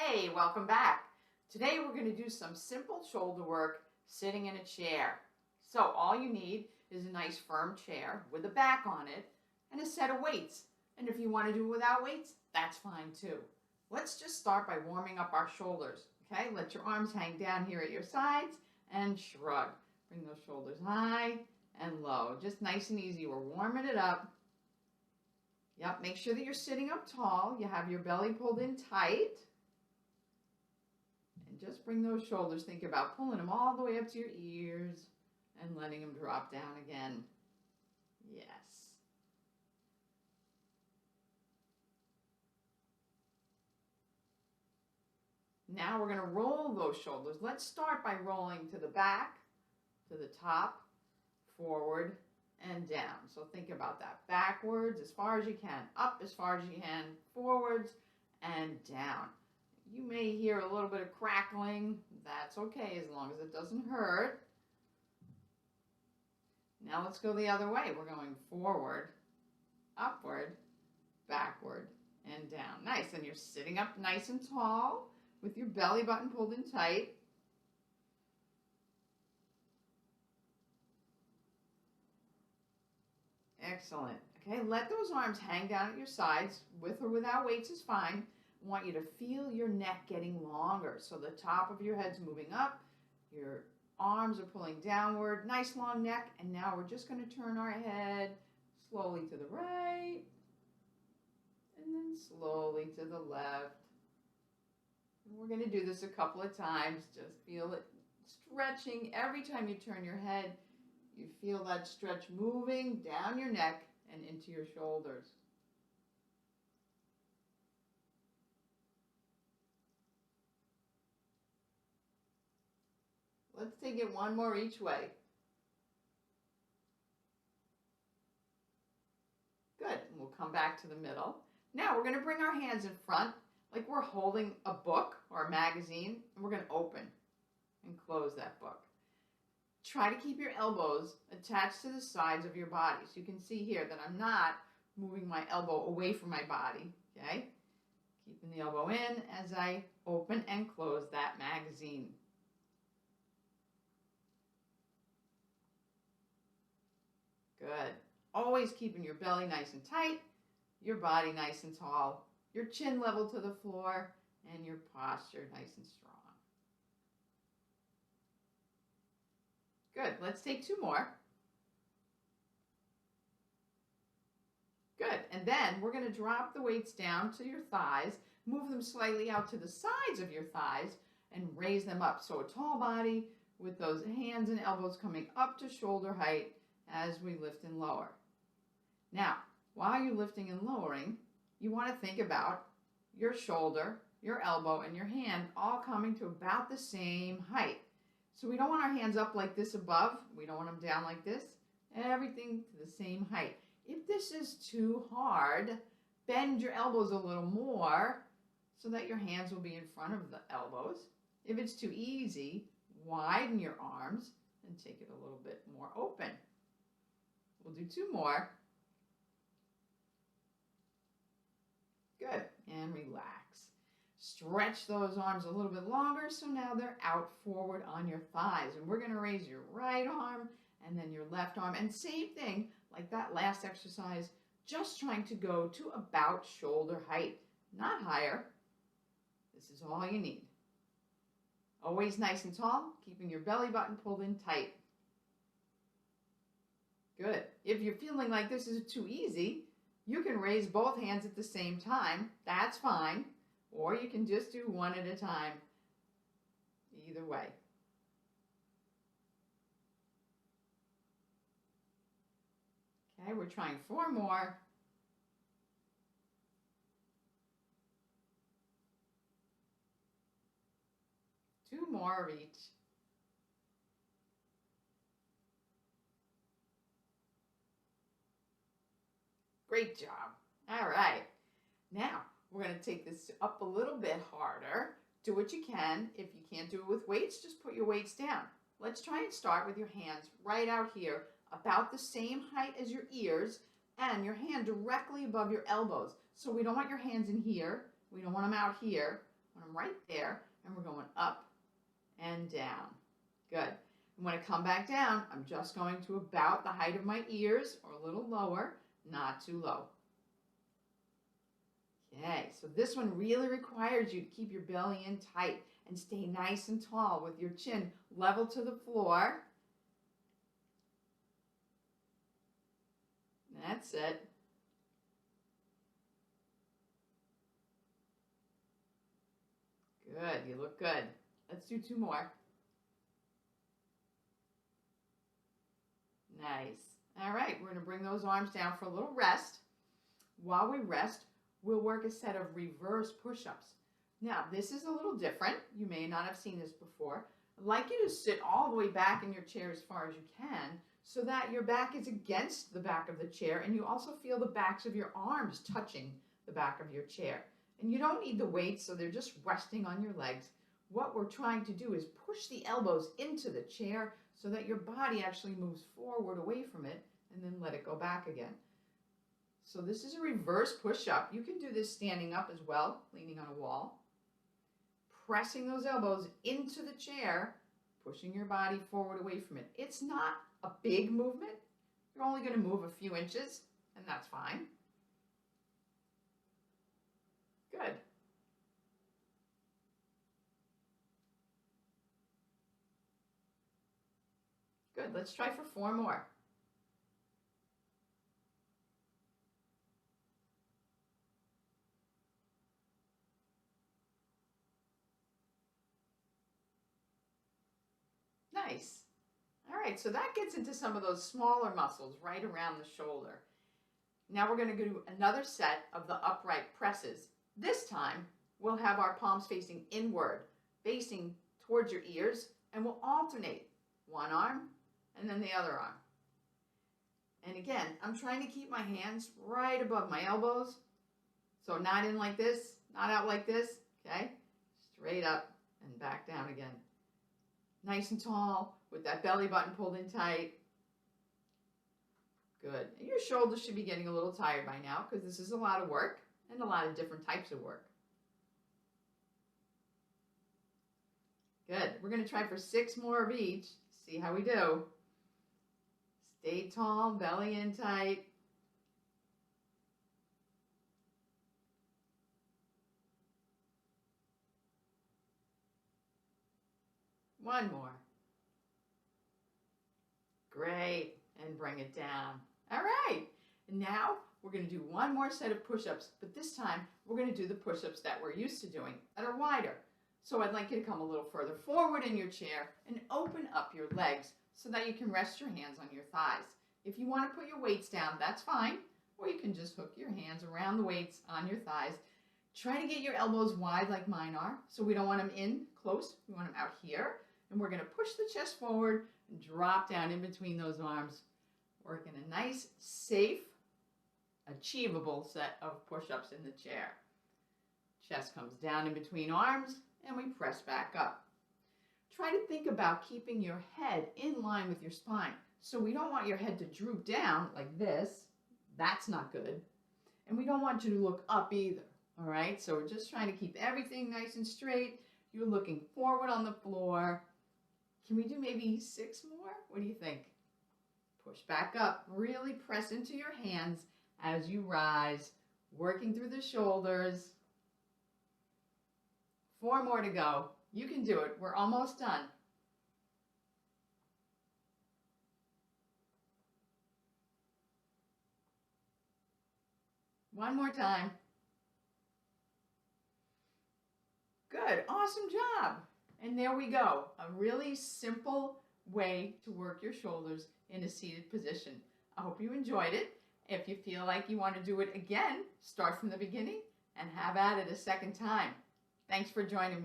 Hey, welcome back. Today we're going to do some simple shoulder work sitting in a chair. So all you need is a nice firm chair with a back on it and a set of weights. And if you want to do it without weights, that's fine too. Let's just start by warming up our shoulders. Okay, let your arms hang down here at your sides and shrug. Bring those shoulders high and low. Just nice and easy. We're warming it up. Yep, make sure that you're sitting up tall. You have your belly pulled in tight. And just bring those shoulders. Think about pulling them all the way up to your ears and letting them drop down again. Yes. Now we're going to roll those shoulders. Let's start by rolling to the back, to the top, forward, and down. So think about that. Backwards as far as you can, up as far as you can, forwards, and down. You may hear a little bit of crackling. That's okay as long as it doesn't hurt. Now let's go the other way. We're going forward, upward, backward, and down. Nice. And you're sitting up nice and tall with your belly button pulled in tight. Excellent. Okay, let those arms hang down at your sides. With or without weights is fine. I want you to feel your neck getting longer. So the top of your head's moving up. Your arms are pulling downward. Nice long neck. And now we're just going to turn our head slowly to the right. And then slowly to the left. And we're going to do this a couple of times. Just feel it stretching. Every time you turn your head, you feel that stretch moving down your neck and into your shoulders. Let's take it one more each way. Good. And we'll come back to the middle. Now we're going to bring our hands in front like we're holding a book or a magazine, and we're going to open and close that book. Try to keep your elbows attached to the sides of your body. So you can see here that I'm not moving my elbow away from my body, okay? Keeping the elbow in as I open and close that magazine. Good. Always keeping your belly nice and tight, your body nice and tall, your chin level to the floor, and your posture nice and strong. Good. Let's take two more. Good. And then we're going to drop the weights down to your thighs, move them slightly out to the sides of your thighs, and raise them up. So a tall body with those hands and elbows coming up to shoulder height as we lift and lower. Now, while you're lifting and lowering, you want to think about your shoulder, your elbow, and your hand all coming to about the same height. So we don't want our hands up like this above. We don't want them down like this. Everything to the same height. If this is too hard, bend your elbows a little more so that your hands will be in front of the elbows. If it's too easy, widen your arms and take it a little bit more open. We'll do two more. Good. And relax. Stretch those arms a little bit longer so now they're out forward on your thighs. And we're going to raise your right arm and then your left arm. And same thing like that last exercise, just trying to go to about shoulder height, not higher. This is all you need. Always nice and tall, keeping your belly button pulled in tight. Good. If you're feeling like this is too easy, you can raise both hands at the same time. That's fine. Or you can just do one at a time. Either way. Okay, we're trying four more. Two more of each. Great job. All right. Now, we're going to take this up a little bit harder. Do what you can. If you can't do it with weights, just put your weights down. Let's try and start with your hands right out here, about the same height as your ears, and your hand directly above your elbows. So we don't want your hands in here. We don't want them out here. We I'm right there, and we're going up and down. Good. And when I come back down, I'm just going to about the height of my ears or a little lower, not too low. Okay, so this one really requires you to keep your belly in tight and stay nice and tall with your chin level to the floor. That's it. Good, you look good. Let's do 2 more. Nice. All right, we're going to bring those arms down for a little rest. While we rest, we'll work a set of reverse push-ups. Now, this is a little different. You may not have seen this before. I'd like you to sit all the way back in your chair as far as you can so that your back is against the back of the chair and you also feel the backs of your arms touching the back of your chair. And you don't need the weight, so they're just resting on your legs. What we're trying to do is push the elbows into the chair so that your body actually moves forward away from it and then let it go back again. So this is a reverse push-up. You can do this standing up as well, leaning on a wall. Pressing those elbows into the chair, pushing your body forward away from it. It's not a big movement. You're only going to move a few inches, and that's fine. Good. Good. Let's try for 4 more. Nice. All right, so that gets into some of those smaller muscles right around the shoulder. Now we're going to do another set of the upright presses. This time, we'll have our palms facing inward, facing towards your ears, and we'll alternate one arm and then the other arm. And again, I'm trying to keep my hands right above my elbows. So not in like this, not out like this, okay? Straight up and back down again. Nice and tall with that belly button pulled in tight. Good. And your shoulders should be getting a little tired by now because this is a lot of work and a lot of different types of work. Good. We're going to try for 6 more of each. See how we do. Stay tall, belly in tight. One more. Great. And bring it down. All right. And now we're going to do one more set of push-ups, but this time we're going to do the push-ups that we're used to doing that are wider. So I'd like you to come a little further forward in your chair and open up your legs so that you can rest your hands on your thighs. If you want to put your weights down, that's fine. Or you can just hook your hands around the weights on your thighs. Try to get your elbows wide like mine are. So we don't want them in close. We want them out here. And we're going to push the chest forward and drop down in between those arms. Working a nice, safe, achievable set of push-ups in the chair. Chest comes down in between arms and we press back up. Try to think about keeping your head in line with your spine. So we don't want your head to droop down like this. That's not good. And we don't want you to look up either. All right, so we're just trying to keep everything nice and straight. You're looking forward on the floor. Can we do maybe 6 more? What do you think? Push back up. Really press into your hands as you rise, working through the shoulders. 4 more to go. You can do it. We're almost done. One more time. Good. Awesome job. And there we go. A really simple way to work your shoulders in a seated position. I hope you enjoyed it. If you feel like you want to do it again, start from the beginning and have at it a second time. Thanks for joining me.